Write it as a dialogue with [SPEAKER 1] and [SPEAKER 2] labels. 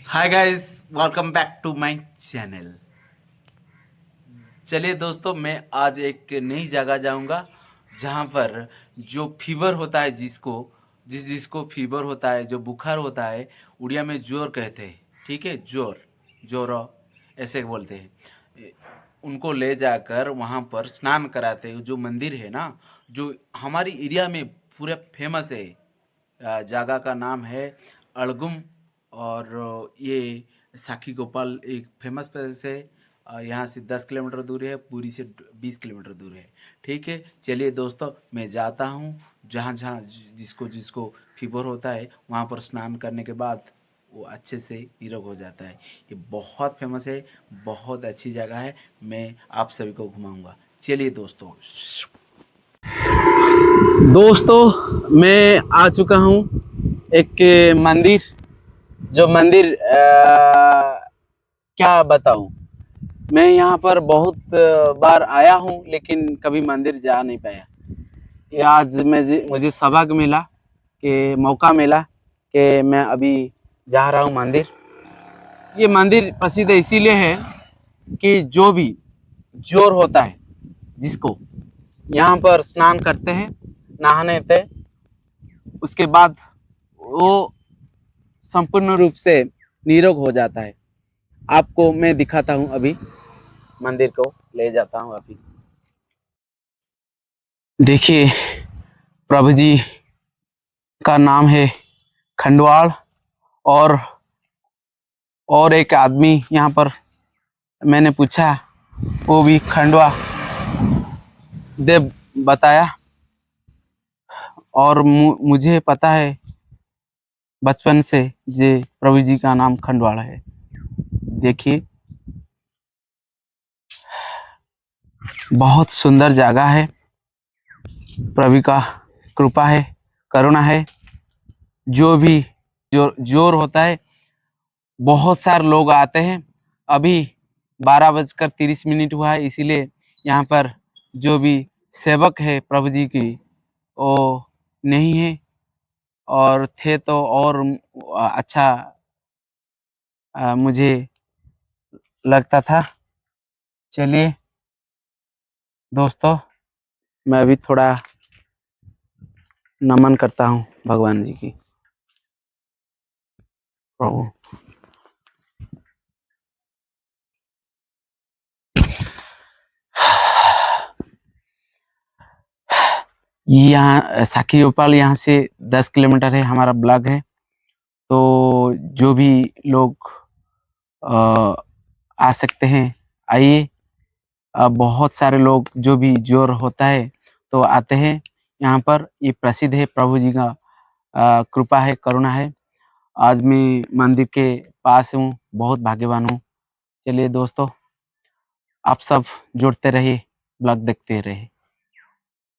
[SPEAKER 1] Hi guys, welcome back to my channel. चलिए दोस्तों, मैं आज एक नई जगह जाऊंगा जहां पर जो फीवर होता है, जिसको फीवर होता है, जो बुखार होता है, उड़िया में ज्वर कहते हैं। ठीक है, ज्वर, ज्वर ऐसे बोलते हैं। उनको ले जाकर वहां पर स्नान कराते हैं। जो मंदिर है ना, जो हमारी एरिया में पूरा फेमस है, जगह का नाम है अड़गुम। और ये साखी गोपाल एक फेमस प्लेस है। यहाँ से 10 किलोमीटर दूर है, पुरी से 20 किलोमीटर दूर है। ठीक है, चलिए दोस्तों, मैं जाता हूँ। जहाँ जहाँ जिसको जिसको फीवर होता है, वहाँ पर स्नान करने के बाद वो अच्छे से निरोग हो जाता है। ये बहुत फेमस है, बहुत अच्छी जगह है। मैं आप सभी को घुमाऊंगा। चलिए दोस्तों। दोस्तों, मैं आ चुका हूँ एक मंदिर। जो मंदिर क्या बताऊँ, मैं यहाँ पर बहुत बार आया हूँ, लेकिन कभी मंदिर जा नहीं पाया। ये आज मुझे सौभाग्य मिला, कि मौका मिला कि मैं अभी जा रहा हूँ मंदिर। ये मंदिर प्रसिद्ध इसीलिए है कि जो भी जोर होता है, जिसको यहाँ पर स्नान करते हैं, नहाने थे, उसके बाद वो संपूर्ण रूप से निरोग हो जाता है। आपको मैं दिखाता हूँ, अभी मंदिर को ले जाता हूँ। अभी देखिए, प्रभु जी का नाम है खंडवाल। और एक आदमी यहाँ पर मैंने पूछा, वो भी खंडवा देव बताया। और मुझे पता है बचपन से जे प्रभु जी का नाम खंडवाल है। देखिए, बहुत सुंदर जगह है। प्रभु का कृपा है, करुणा है। जो भी जोर होता है, बहुत सारे लोग आते हैं। अभी 12:30 हुआ है, इसीलिए यहाँ पर जो भी सेवक है प्रभु जी की, वो नहीं है। और थे तो और अच्छा मुझे लगता था। चलिए दोस्तों, मैं अभी थोड़ा नमन करता हूँ भगवान जी की। प्रभु, यहाँ साखी गोपाल यहाँ से 10 किलोमीटर है, हमारा ब्लॉक है। तो जो भी लोग आ सकते हैं, आइए। बहुत सारे लोग जो भी जोर होता है तो आते हैं यहाँ पर। ये प्रसिद्ध है, प्रभु जी का कृपा है, करुणा है। आज मैं मंदिर के पास हूँ, बहुत भाग्यवान हूँ। चलिए दोस्तों, आप सब जुड़ते रहिए, ब्लॉग देखते रहिए।